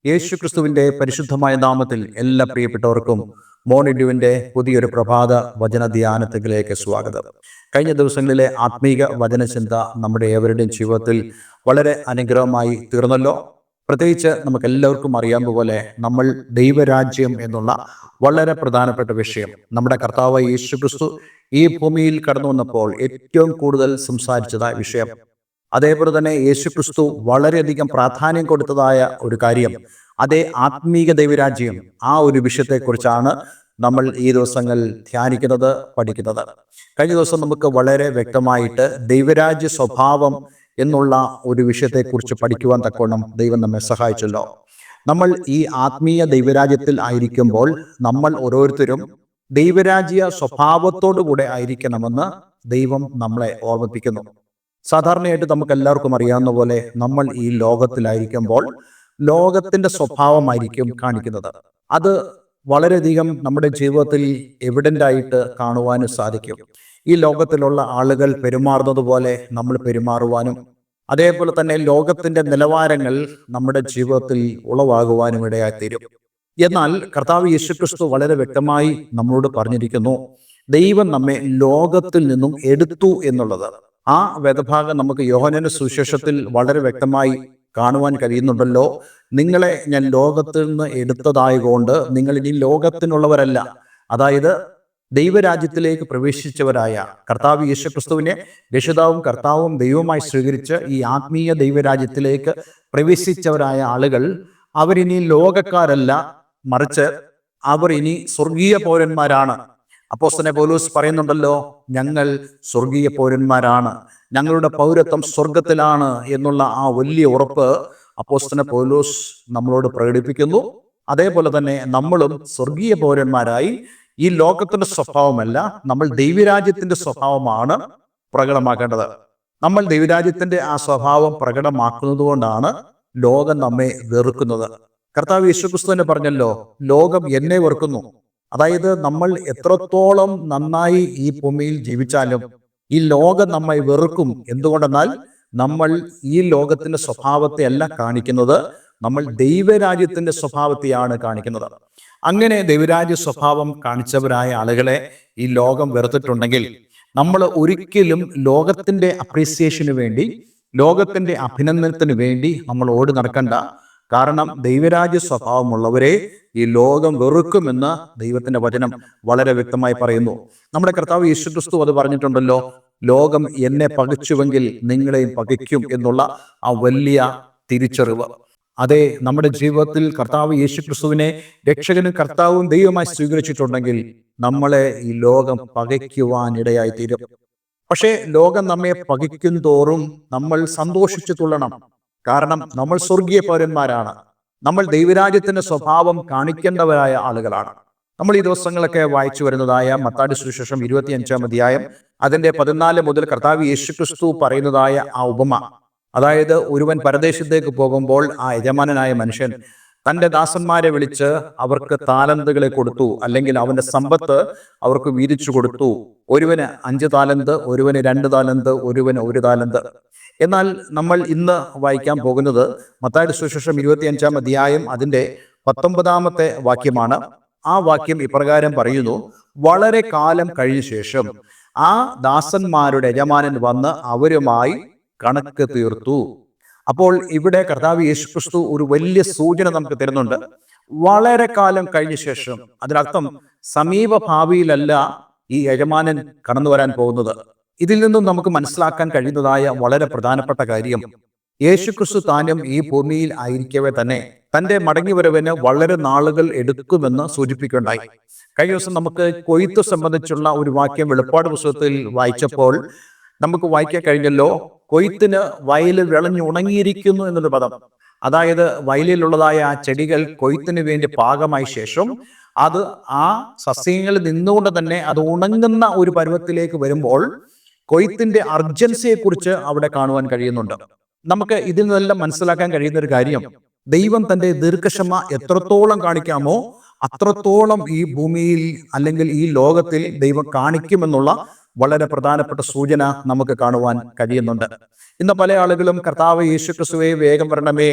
യേശു ക്രിസ്തുവിന്റെ പരിശുദ്ധമായ നാമത്തിൽ എല്ലാ പ്രിയപ്പെട്ടവർക്കും മോർണിംഗ് പുതിയൊരു പ്രഭാത വചന ധ്യാനത്തിലേക്ക് സ്വാഗതം. കഴിഞ്ഞ ദിവസങ്ങളിലെ ആത്മീക വചനചിന്ത നമ്മുടെ ഏവരുടെയും ജീവിതത്തിൽ വളരെ അനുഗ്രഹമായി തീർന്നല്ലോ. പ്രത്യേകിച്ച് നമുക്ക് എല്ലാവർക്കും അറിയാവുന്ന പോലെ നമ്മൾ ദൈവരാജ്യം എന്നുള്ള വളരെ പ്രധാനപ്പെട്ട വിഷയം നമ്മുടെ കർത്താവ് യേശു ക്രിസ്തു ഈ ഭൂമിയിൽ കടന്നു വന്നപ്പോൾ ഏറ്റവും കൂടുതൽ സംസാരിച്ചതായ വിഷയം, അതേപോലെ തന്നെ യേശു ക്രിസ്തു വളരെയധികം പ്രാധാന്യം കൊടുത്തതായ ഒരു കാര്യം, അതേ ആത്മീക ദൈവരാജ്യം, ആ ഒരു വിഷയത്തെക്കുറിച്ചാണ് നമ്മൾ ഈ ദിവസങ്ങൾ ധ്യാനിക്കുന്നത്, പഠിക്കുന്നത്. കഴിഞ്ഞ ദിവസം നമുക്ക് വളരെ വ്യക്തമായിട്ട് ദൈവരാജ്യ സ്വഭാവം എന്നുള്ള ഒരു വിഷയത്തെക്കുറിച്ച് പഠിക്കുവാൻ തക്കവണ്ണം ദൈവം നമ്മെ സഹായിച്ചല്ലോ. നമ്മൾ ഈ ആത്മീയ ദൈവരാജ്യത്തിൽ ആയിരിക്കുമ്പോൾ നമ്മൾ ഓരോരുത്തരും ദൈവരാജ്യ സ്വഭാവത്തോടു കൂടെ ആയിരിക്കണമെന്ന് ദൈവം നമ്മളെ ഓർമ്മിപ്പിക്കുന്നു. സാധാരണയായിട്ട് നമുക്ക് എല്ലാവർക്കും അറിയാവുന്ന പോലെ നമ്മൾ ഈ ലോകത്തിലായിരിക്കുമ്പോൾ ലോകത്തിന്റെ സ്വഭാവമായിരിക്കും കാണിക്കുന്നത്. അത് വളരെയധികം നമ്മുടെ ജീവിതത്തിൽ എവിഡന്റ് ആയിട്ട് കാണുവാനും സാധിക്കും. ഈ ലോകത്തിലുള്ള ആളുകൾ പെരുമാറുന്നത് പോലെ നമ്മൾ പെരുമാറുവാനും, അതേപോലെ തന്നെ ലോകത്തിന്റെ നിലവാരങ്ങൾ നമ്മുടെ ജീവിതത്തിൽ ഉളവാകുവാനും ഇടയായിത്തീരും. എന്നാൽ കർത്താവ് യേശുക്രിസ്തു വളരെ വ്യക്തമായി നമ്മളോട് പറഞ്ഞിരിക്കുന്നു, ദൈവം നമ്മെ ലോകത്തിൽ നിന്നും എടുത്തു എന്നുള്ളത്. ആ വേദഭാഗം നമുക്ക് യോഹന്നാന്റെ സുവിശേഷത്തിൽ വളരെ വ്യക്തമായി കാണുവാൻ കഴിയുന്നുണ്ടല്ലോ. നിങ്ങളെ ഞാൻ ലോകത്തിൽ നിന്ന് എടുത്തതായതുകൊണ്ട് നിങ്ങൾ ഇനി ലോകത്തിനുള്ളവരല്ല. അതായത് ദൈവരാജ്യത്തിലേക്ക് പ്രവേശിച്ചവരായ കർത്താവ് യേശുക്രിസ്തുവിനെ രക്ഷിതാവും കർത്താവും ദൈവമായി സ്വീകരിച്ച് ഈ ആത്മീയ ദൈവരാജ്യത്തിലേക്ക് പ്രവേശിച്ചവരായ ആളുകൾ അവരിനി ലോകക്കാരല്ല, മറിച്ച് അവർ ഇനി സ്വർഗീയ പൗരന്മാരാണ്. അപ്പോസ്തലൻ പൗലോസ് പറയുന്നുണ്ടല്ലോ, ഞങ്ങൾ സ്വർഗീയ പൗരന്മാരാണ്, ഞങ്ങളുടെ പൗരത്വം സ്വർഗത്തിലാണ് എന്നുള്ള ആ വലിയ ഉറപ്പ് അപ്പോസ്തലൻ പൗലോസ് നമ്മളോട് പ്രകടിപ്പിക്കുന്നു. അതേപോലെ തന്നെ നമ്മളും സ്വർഗീയ പൗരന്മാരായി ഈ ലോകത്തിന്റെ സ്വഭാവമല്ല, നമ്മൾ ദൈവരാജ്യത്തിന്റെ സ്വഭാവമാണ് പ്രകടമാക്കേണ്ടത്. നമ്മൾ ദൈവരാജ്യത്തിന്റെ ആ സ്വഭാവം പ്രകടമാക്കുന്നത് കൊണ്ടാണ് ലോകം നമ്മെ വെറുക്കുന്നത്. കർത്താവ് യേശുക്രിസ്തു തന്നെ പറഞ്ഞല്ലോ, ലോകം എന്നെ വെറുക്കുന്നു. അതായത് നമ്മൾ എത്രത്തോളം നന്നായി ഈ ഭൂമിയിൽ ജീവിച്ചാലും ഈ ലോകം നമ്മെ വെറുക്കും. എന്തുകൊണ്ടെന്നാൽ നമ്മൾ ഈ ലോകത്തിന്റെ സ്വഭാവത്തെ അല്ല കാണിക്കുന്നത്, നമ്മൾ ദൈവരാജ്യത്തിന്റെ സ്വഭാവത്തെയാണ് കാണിക്കുന്നത്. അങ്ങനെ ദൈവരാജ്യ സ്വഭാവം കാണിച്ചവരായ ആളുകളെ ഈ ലോകം വെറുത്തിട്ടുണ്ടെങ്കിൽ നമ്മൾ ഒരിക്കലും ലോകത്തിന്റെ അപ്രീസിയേഷന് വേണ്ടി, ലോകത്തിന്റെ അഭിനന്ദനത്തിന് വേണ്ടി നമ്മൾ ഓടി നടക്കണ്ട. കാരണം ദൈവരാജ്യ സ്വഭാവമുള്ളവരെ ഈ ലോകം വെറുക്കുമെന്ന് ദൈവത്തിന്റെ വചനം വളരെ വ്യക്തമായി പറയുന്നു. നമ്മുടെ കർത്താവ് യേശുക്രിസ്തു അത് പറഞ്ഞിട്ടുണ്ടല്ലോ, ലോകം എന്നെ പകച്ചുവെങ്കിൽ നിങ്ങളെയും പകയ്ക്കും എന്നുള്ള ആ വലിയ തിരിച്ചറിവ്. അതെ, നമ്മുടെ ജീവിതത്തിൽ കർത്താവ് യേശുക്രിസ്തുവിനെ രക്ഷകനും കർത്താവും ദൈവമായി സ്വീകരിച്ചിട്ടുണ്ടെങ്കിൽ നമ്മളെ ഈ ലോകം പകയ്ക്കുവാനിടയായി തീരും. പക്ഷേ ലോകം നമ്മെ പകയ്ക്കും തോറും നമ്മൾ സന്തോഷിച്ചു തുള്ളണം. കാരണം നമ്മൾ സ്വർഗീയ പൗരന്മാരാണ്, നമ്മൾ ദൈവരാജ്യത്തിന്റെ സ്വഭാവം കാണിക്കേണ്ടവരായ ആളുകളാണ്. നമ്മൾ ഈ ദിവസങ്ങളൊക്കെ വായിച്ചു വരുന്നതായ മത്തായി സുവിശേഷം 25-ാം അധ്യായം അതിന്റെ 14 മുതൽ കർത്താവ് യേശുക്രിസ്തു പറയുന്നതായ ആ ഉപമ, അതായത് ഒരുവൻ പരദേശത്തേക്ക് പോകുമ്പോൾ ആ യജമാനനായ മനുഷ്യൻ തന്റെ ദാസന്മാരെ വിളിച്ച് അവർക്ക് താലന്തുകളെ കൊടുത്തു, അല്ലെങ്കിൽ അവന്റെ സമ്പത്ത് അവർക്ക് വീതിച്ചു കൊടുത്തു. ഒരുവന് 5 താലന്ത്, ഒരുവന് 2 താലന്ത്, ഒരുവന് 1 താലന്ത്. എന്നാൽ നമ്മൾ ഇന്ന് വായിക്കാൻ പോകുന്നത് മത്തായി സുവിശേഷം 25-ാം അധ്യായം അതിന്റെ 19-ാമത്തെ വാക്യമാണ്. ആ വാക്യം ഇപ്രകാരം പറയുന്നു, വളരെ കാലം കഴിഞ്ഞ ശേഷം ആ ദാസന്മാരുടെ യജമാനൻ വന്ന് അവരുമായി കണക്ക് തീർത്തു. അപ്പോൾ ഇവിടെ കർത്താവ് യേശുക്രിസ്തു ഒരു വലിയ സൂചന നമുക്ക് തരുന്നുണ്ട്. വളരെ കാലം കഴിഞ്ഞ ശേഷം, അതിനർത്ഥം സമീപ ഭാവിയിലല്ല ഈ യജമാനൻ കടന്നു വരാൻ പോകുന്നത്. ഇതിൽ നിന്നും നമുക്ക് മനസ്സിലാക്കാൻ കഴിയുന്നതായ വളരെ പ്രധാനപ്പെട്ട കാര്യം, യേശുക്രിസ്തു താനും ഈ ഭൂമിയിൽ ആയിരിക്കവേ തന്നെ തന്റെ മടങ്ങിവരവിന് വളരെ നാളുകൾ എടുക്കുമെന്ന് സൂചിപ്പിക്കുകയുണ്ടായി. കഴിഞ്ഞ ദിവസം നമുക്ക് കൊയ്ത്ത് സംബന്ധിച്ചുള്ള ഒരു വാക്യം വെളിപ്പാട് പുസ്തകത്തിൽ വായിച്ചപ്പോൾ നമുക്ക് വായിക്കാൻ കഴിഞ്ഞല്ലോ, കൊയ്ത്തിന് വയലിൽ വിളഞ്ഞുണങ്ങിയിരിക്കുന്നു എന്നൊരു പദം. അതായത് വയലിലുള്ളതായ ആ ചെടികൾ കൊയ്ത്തിന് വേണ്ടി പാകമായ ശേഷം അത് ആ സസ്യങ്ങളിൽ നിന്നുകൊണ്ട് തന്നെ അത് ഉണങ്ങുന്ന ഒരു പരുവത്തിലേക്ക് വരുമ്പോൾ കൊയ്ത്തിന്റെ അർജൻസിയെ കുറിച്ച് അവിടെ കാണുവാൻ കഴിയുന്നുണ്ട്. നമുക്ക് ഇതിൽ നിന്നെല്ലാം മനസ്സിലാക്കാൻ കഴിയുന്ന ഒരു കാര്യം, ദൈവം തന്റെ ദീർഘക്ഷമ എത്രത്തോളം കാണിക്കാമോ അത്രത്തോളം ഈ ഭൂമിയിൽ അല്ലെങ്കിൽ ഈ ലോകത്തിൽ ദൈവം കാണിക്കുമെന്നുള്ള വളരെ പ്രധാനപ്പെട്ട സൂചന നമുക്ക് കാണുവാൻ കഴിയുന്നുണ്ട്. ഇന്ന് പല ആളുകളും കർത്താവ് യേശുക്രിസ്തുവേ വേഗം വരണമേ,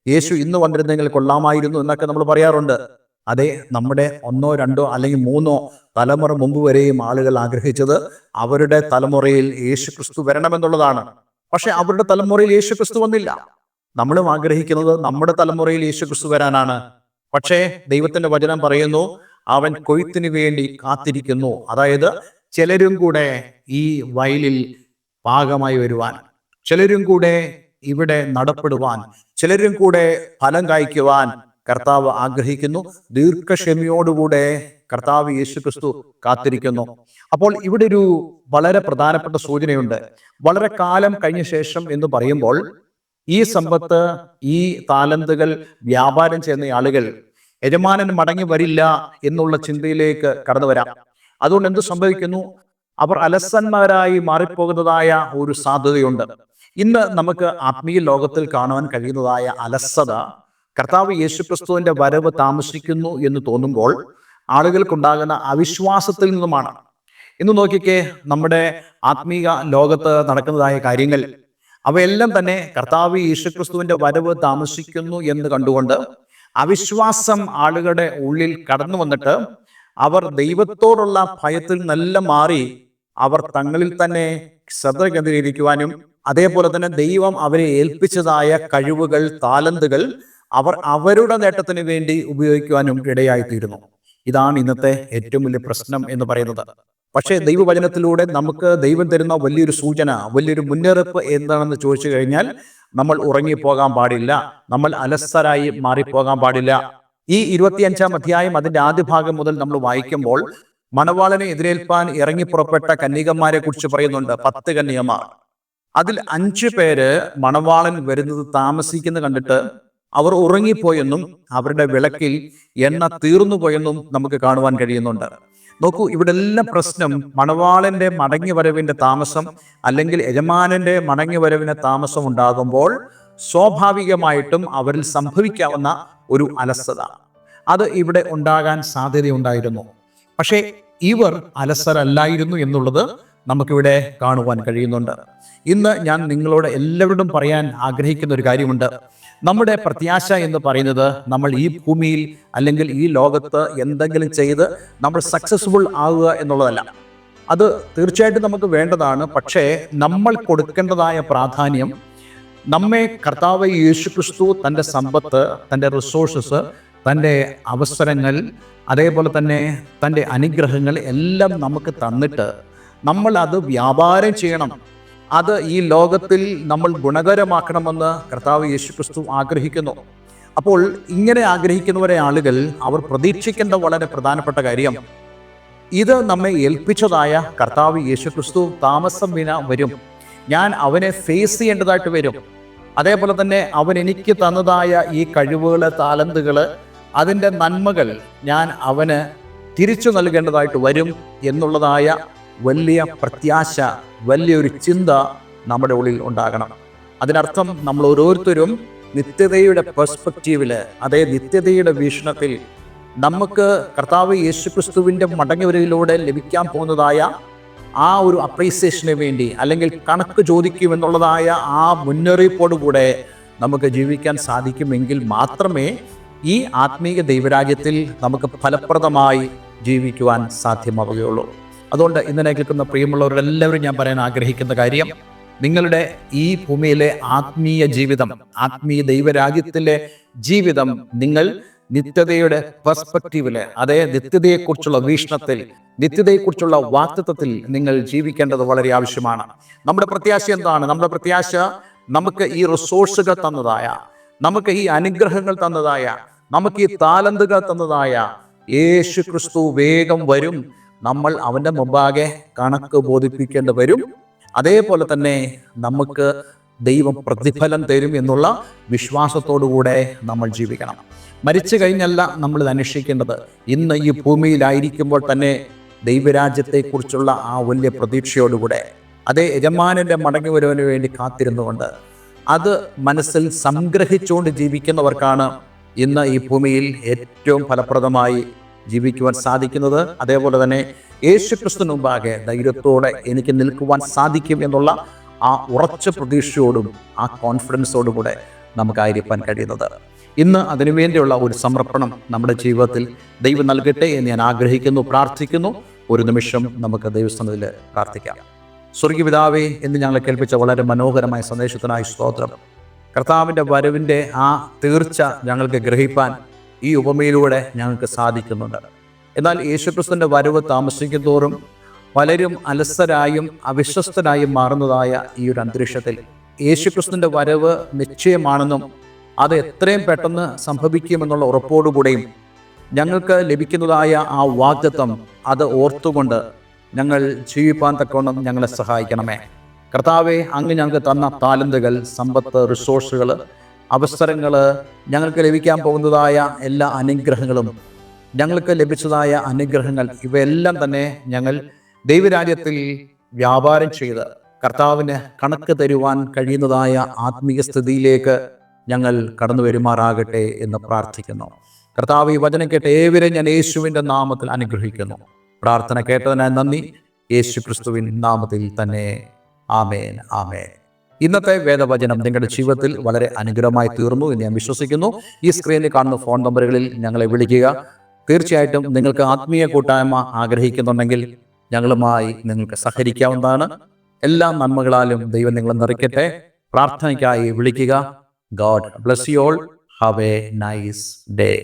യേശു ഇന്ന് വന്നിരുന്നെങ്കിൽ കൊള്ളാമായിരുന്നു എന്നൊക്കെ നമ്മൾ പറയാറുണ്ട്. അതെ, നമ്മുടെ 1, 2 അല്ലെങ്കിൽ 3 തലമുറ മുമ്പ് വരെയും ആളുകൾ ആഗ്രഹിച്ചത് അവരുടെ തലമുറയിൽ യേശു ക്രിസ്തു വരണമെന്നുള്ളതാണ്. പക്ഷെ അവരുടെ തലമുറയിൽ യേശു ക്രിസ്തു വന്നില്ല. നമ്മളും ആഗ്രഹിക്കുന്നത് നമ്മുടെ തലമുറയിൽ യേശു ക്രിസ്തു വരാനാണ്. പക്ഷേ ദൈവത്തിന്റെ വചനം പറയുന്നു, അവൻ കൊയ്ത്തിന് വേണ്ടി കാത്തിരിക്കുന്നു. അതായത് ചിലരും കൂടെ ഈ വയലിൽ പാകമായി വരുവാൻ, ചിലരും കൂടെ ഇവിടെ നടപ്പെടുവാൻ, ചിലരും കൂടെ ഫലം കായ്ക്കുവാൻ കർത്താവ് ആഗ്രഹിക്കുന്നു. ദീർഘക്ഷമയോടുകൂടെ കർത്താവ് യേശു ക്രിസ്തു കാത്തിരിക്കുന്നു. അപ്പോൾ ഇവിടെ ഒരു വളരെ പ്രധാനപ്പെട്ട സൂചനയുണ്ട്. വളരെ കാലം കഴിഞ്ഞ ശേഷം എന്ന് പറയുമ്പോൾ ഈ സമ്പത്ത്, ഈ താലന്തുകൾ വ്യാപാരം ചെയ്യുന്ന ആളുകൾ യജമാനൻ മടങ്ങി വരില്ല എന്നുള്ള ചിന്തയിലേക്ക് കടന്നു വരാം. അതുകൊണ്ട് എന്ത് സംഭവിക്കുന്നു? അവർ അലസന്മാരായി മാറിപ്പോകുന്നതായ ഒരു സാധ്യതയുണ്ട്. ഇന്ന് നമുക്ക് ആത്മീയ ലോകത്തിൽ കാണുവാൻ കഴിയുന്നതായ അലസത കർത്താവ് യേശുക്രിസ്തുവിന്റെ വരവ് താമസിക്കുന്നു എന്ന് തോന്നുമ്പോൾ ആളുകൾക്കുണ്ടാകുന്ന അവിശ്വാസത്തിൽ നിന്നുമാണ്. ഇന്ന് നോക്കിക്കേ, നമ്മുടെ ആത്മീയ ലോകത്ത് നടക്കുന്നതായ കാര്യങ്ങൾ അവയെല്ലാം തന്നെ കർത്താവ് യേശുക്രിസ്തുവിന്റെ വരവ് താമസിക്കുന്നു എന്ന് കണ്ടുകൊണ്ട് അവിശ്വാസം ആളുകളുടെ ഉള്ളിൽ കടന്നു വന്നിട്ട് അവർ ദൈവത്തോടുള്ള ഭയത്തിൽ നല്ല മാറി അവർ തങ്ങളിൽ തന്നെ ശ്രദ്ധ കേന്ദ്രീകരിക്കുവാനും അതേപോലെ തന്നെ ദൈവം അവരെ ഏൽപ്പിച്ചതായ കഴിവുകൾ, താലന്തുകൾ അവർ അവരുടെ നേട്ടത്തിന് വേണ്ടി ഉപയോഗിക്കുവാനും ഇടയായിത്തീരുന്നു. ഇതാണ് ഇന്നത്തെ ഏറ്റവും വലിയ പ്രശ്നം എന്ന് പറയുന്നത്. പക്ഷേ ദൈവവചനത്തിലൂടെ നമുക്ക് ദൈവം തരുന്ന വലിയൊരു സൂചന, വലിയൊരു മുന്നറിയിപ്പ് എന്താണെന്ന് ചോദിച്ചു കഴിഞ്ഞാൽ, നമ്മൾ ഉറങ്ങിപ്പോകാൻ പാടില്ല, നമ്മൾ അലസരായി മാറിപ്പോകാൻ പാടില്ല. ഈ 25-ാം അധ്യായം അതിന്റെ ആദ്യ ഭാഗം മുതൽ നമ്മൾ വായിക്കുമ്പോൾ മണവാളനെ എതിരേൽപ്പാൻ ഇറങ്ങി പുറപ്പെട്ട കന്യകമാരെ കുറിച്ച് പറയുന്നുണ്ട്. 10 കന്യകമാർ. അതിൽ 5 പേര് മണവാളൻ വരുന്നത് താമസിക്കുന്ന കണ്ടിട്ട് അവർ ഉറങ്ങിപ്പോയെന്നും അവരുടെ വിളക്കിൽ എണ്ണ തീർന്നു പോയെന്നും നമുക്ക് കാണുവാൻ കഴിയുന്നുണ്ട്. നോക്കൂ, ഇവിടെ എല്ലാം പ്രശ്നം മണവാളന്റെ മടങ്ങി വരവിന്റെ താമസം അല്ലെങ്കിൽ യജമാനന്റെ മടങ്ങി വരവിന്റെ താമസം ഉണ്ടാകുമ്പോൾ സ്വാഭാവികമായിട്ടും അവരിൽ സംഭവിക്കാവുന്ന ഒരു അലസത, അത് ഇവിടെ ഉണ്ടാകാൻ സാധ്യതയുണ്ടായിരുന്നു. പക്ഷേ ഇവർ അലസരല്ലായിരുന്നു എന്നുള്ളത് നമുക്കിവിടെ കാണുവാൻ കഴിയുന്നുണ്ട്. ഇന്ന് ഞാൻ നിങ്ങളോട് എല്ലാവരോടും പറയാൻ ആഗ്രഹിക്കുന്ന ഒരു കാര്യമുണ്ട്. നമ്മുടെ പ്രത്യാശ എന്ന് പറയുന്നത് നമ്മൾ ഈ ഭൂമിയിൽ അല്ലെങ്കിൽ ഈ ലോകത്ത് എന്തെങ്കിലും ചെയ്ത് നമ്മൾ സക്സസ്ഫുൾ ആവുക എന്നുള്ളതല്ല. അത് തീർച്ചയായിട്ടും നമുക്ക് വേണ്ടതാണ്. പക്ഷേ നമ്മൾ കൊടുക്കേണ്ടതായ പ്രാധാന്യം നമ്മെ കർത്താവ് യേശുക്രിസ്തു തൻ്റെ സമ്പത്ത്, തൻ്റെ റിസോഴ്സസ്, തൻ്റെ അവസരങ്ങൾ, അതേപോലെ തന്നെ തൻ്റെ അനുഗ്രഹങ്ങൾ എല്ലാം നമുക്ക് തന്നിട്ട് നമ്മൾ അത് വ്യാപാരം ചെയ്യണം. അത് ഈ ലോകത്തിൽ നമ്മൾ ഗുണകരമാക്കണമെന്ന് കർത്താവ് യേശുക്രിസ്തു ആഗ്രഹിക്കുന്നു. അപ്പോൾ ഇങ്ങനെ ആഗ്രഹിക്കുന്നവരെ ആളുകൾ അവർ പ്രതീക്ഷിക്കേണ്ട വളരെ പ്രധാനപ്പെട്ട കാര്യം, ഇത് നമ്മെ ഏൽപ്പിച്ചതായ കർത്താവ് യേശുക്രിസ്തു താമസം വിന വരും. ഞാൻ അവനെ ഫേസ് ചെയ്യേണ്ടതായിട്ട് വരും. അതേപോലെ തന്നെ അവൻ എനിക്ക് തന്നതായ ഈ കഴിവുകൾ, താലന്തുകൾ, അതിൻ്റെ നന്മകൾ ഞാൻ അവന് തിരിച്ചു നൽകേണ്ടതായിട്ട് വരും എന്നുള്ളതായ വലിയ പ്രത്യാശ, വലിയൊരു ചിന്ത നമ്മുടെ ഉള്ളിൽ ഉണ്ടാകണം. അതിനർത്ഥം നമ്മൾ ഓരോരുത്തരും നിത്യതയുടെ പെർസ്പെക്റ്റീവില്, അതേ നിത്യതയുടെ വീക്ഷണത്തിൽ നമുക്ക് കർത്താവ് യേശുക്രിസ്തുവിൻ്റെ മടങ്ങിവരവിലൂടെ ലഭിക്കാൻ പോകുന്നതായ ആ ഒരു അപ്രീസിയേഷന് വേണ്ടി അല്ലെങ്കിൽ കണക്ക് ചോദിക്കുമെന്നുള്ളതായ ആ മുന്നറിയിപ്പോടുകൂടെ നമുക്ക് ജീവിക്കാൻ സാധിക്കുമെങ്കിൽ മാത്രമേ ഈ ആത്മീയ ദൈവരാജ്യത്തിൽ നമുക്ക് ഫലപ്രദമായി ജീവിക്കുവാൻ സാധ്യമാവുകയുള്ളൂ. അതുകൊണ്ട് ഇന്നലെ കേൾക്കുന്ന പ്രിയമുള്ളവരെല്ലാവരും ഞാൻ പറയാൻ ആഗ്രഹിക്കുന്ന കാര്യം, നിങ്ങളുടെ ഈ ഭൂമിയിലെ ആത്മീയ ജീവിതം, ആത്മീയ ദൈവരാജ്യത്തിലെ ജീവിതം നിങ്ങൾ നിത്യതയുടെ പെർസ്പെക്റ്റീവില്, അതേ നിത്യതയെക്കുറിച്ചുള്ള വീക്ഷണത്തിൽ, നിത്യതയെക്കുറിച്ചുള്ള വാക്തത്വത്തിൽ നിങ്ങൾ ജീവിക്കേണ്ടത് വളരെ ആവശ്യമാണ്. നമ്മുടെ പ്രത്യാശ എന്താണ്? നമ്മുടെ പ്രത്യാശ നമുക്ക് ഈ റിസോഴ്സുകൾ തന്നതായ, നമുക്ക് ഈ അനുഗ്രഹങ്ങൾ തന്നതായ, നമുക്ക് ഈ താലന്തുകൾ തന്നതായ യേശു ക്രിസ്തു വേഗം വരും. നമ്മൾ അവൻ്റെ മുമ്പാകെ കണക്ക് ബോധിപ്പിക്കേണ്ടി വരും. അതേപോലെ തന്നെ നമുക്ക് ദൈവം പ്രതിഫലം തരും എന്നുള്ള വിശ്വാസത്തോടുകൂടെ നമ്മൾ ജീവിക്കണം. മരിച്ചു കഴിഞ്ഞല്ല നമ്മൾ ഇത് അന്വേഷിക്കേണ്ടത്. ഇന്ന് ഈ ഭൂമിയിലായിരിക്കുമ്പോൾ തന്നെ ദൈവരാജ്യത്തെക്കുറിച്ചുള്ള ആ വലിയ പ്രതീക്ഷയോടുകൂടെ, അതേ യജമാനന്റെ മടങ്ങിവരവിന് വേണ്ടി കാത്തിരുന്നുകൊണ്ട് അത് മനസ്സിൽ സംഗ്രഹിച്ചുകൊണ്ട് ജീവിക്കുന്നവർക്കാണ് ഇന്ന് ഈ ഭൂമിയിൽ ഏറ്റവും ഫലപ്രദമായി ജീവിക്കുവാൻ സാധിക്കുന്നത്. അതേപോലെ തന്നെ യേശുക്രിസ്തുവിന് മുമ്പാകെ ധൈര്യത്തോടെ എനിക്ക് നിൽക്കുവാൻ സാധിക്കും എന്നുള്ള ആ ഉറച്ച പ്രതീക്ഷയോടും ആ കോൺഫിഡൻസോടുകൂടെ നമുക്കായിരിക്കാൻ കഴിയുന്നത്. ഇന്ന് അതിനുവേണ്ടിയുള്ള ഒരു സമർപ്പണം നമ്മുടെ ജീവിതത്തിൽ ദൈവം നൽകട്ടെ എന്ന് ഞാൻ ആഗ്രഹിക്കുന്നു, പ്രാർത്ഥിക്കുന്നു. ഒരു നിമിഷം നമുക്ക് ദൈവസന്നിധിയിൽ പ്രാർത്ഥിക്കാം. സ്വർഗീയ പിതാവേ, എന്ന് ഞങ്ങളെ കേൾപ്പിച്ച വളരെ മനോഹരമായ സന്ദേശത്തിനായി സ്തോത്രം. കർത്താവിൻ്റെ വരവിൻ്റെ ആ തീർച്ച ഞങ്ങൾക്ക് ഗ്രഹിപ്പാൻ ഈ ഉപമയിലൂടെ ഞങ്ങൾക്ക് സാധിക്കുന്നുണ്ട്. എന്നാൽ യേശുക്രിസ്തുവിൻ്റെ വരവ് താമസിക്കും തോറും പലരും അലസരായും അവിശ്വസ്തരായും മാറുന്നതായ ഈ ഒരു അന്തരീക്ഷത്തിൽ യേശുക്രിസ്തുവിൻ്റെ വരവ് നിശ്ചയമാണെന്നും അത് എത്രയും പെട്ടെന്ന് സംഭവിക്കുമെന്നുള്ള ഉറപ്പോടുകൂടെയും ഞങ്ങൾക്ക് ലഭിക്കുന്നതായ ആ വാഗ്ദത്തം അത് ഓർത്തുകൊണ്ട് ഞങ്ങൾ ജീവിപ്പാൻ തക്കവണ്ണം ഞങ്ങളെ സഹായിക്കണമേ. കർത്താവെ, അങ്ങ് ഞങ്ങൾക്ക് തന്ന താലന്തുകൾ, സമ്പത്ത്, റിസോഴ്സുകൾ, അവസരങ്ങൾ, ഞങ്ങൾക്ക് ലഭിക്കാൻ പോകുന്നതായ എല്ലാ അനുഗ്രഹങ്ങളും, ഞങ്ങൾക്ക് ലഭിച്ചതായ അനുഗ്രഹങ്ങൾ, ഇവയെല്ലാം തന്നെ ഞങ്ങൾ ദൈവരാജ്യത്തിൽ വ്യാപാരം ചെയ്ത് കർത്താവിന് കണക്ക് തരുവാൻ കഴിയുന്നതായ ആത്മീയ സ്ഥിതിയിലേക്ക് ഞങ്ങൾ കടന്നു വരുമാറാകട്ടെ എന്ന് പ്രാർത്ഥിക്കുന്നു. കർത്താവ്, ഈ വചനം കേട്ട ഏവരെയും ഞാൻ യേശുവിൻ്റെ നാമത്തിൽ അനുഗ്രഹിക്കുന്നു. പ്രാർത്ഥന കേട്ടതിനായി നന്ദി. യേശു ക്രിസ്തുവിൻ നാമത്തിൽ തന്നെ. ആമേൻ, ആമേൻ. ഇന്നത്തെ വേദവചനം നിങ്ങളുടെ ജീവിതത്തിൽ വളരെ അനുഗ്രഹമായി തീർന്നു എന്ന് ഞാൻ വിശ്വസിക്കുന്നു. ഈ സ്ക്രീനിൽ കാണുന്ന ഫോൺ നമ്പറുകളിൽ ഞങ്ങളെ വിളിക്കുക. തീർച്ചയായിട്ടും നിങ്ങൾക്ക് ആത്മീയ കൂട്ടായ്മ ആഗ്രഹിക്കുന്നുണ്ടെങ്കിൽ ഞങ്ങളുമായി നിങ്ങൾക്ക് സഹകരിക്കാവുന്നതാണ്. എല്ലാ നന്മകളാലും ദൈവം നിങ്ങളെ നിറയ്ക്കട്ടെ. പ്രാർത്ഥനയ്ക്കായി വിളിക്കുക. God bless you all. Have a nice day.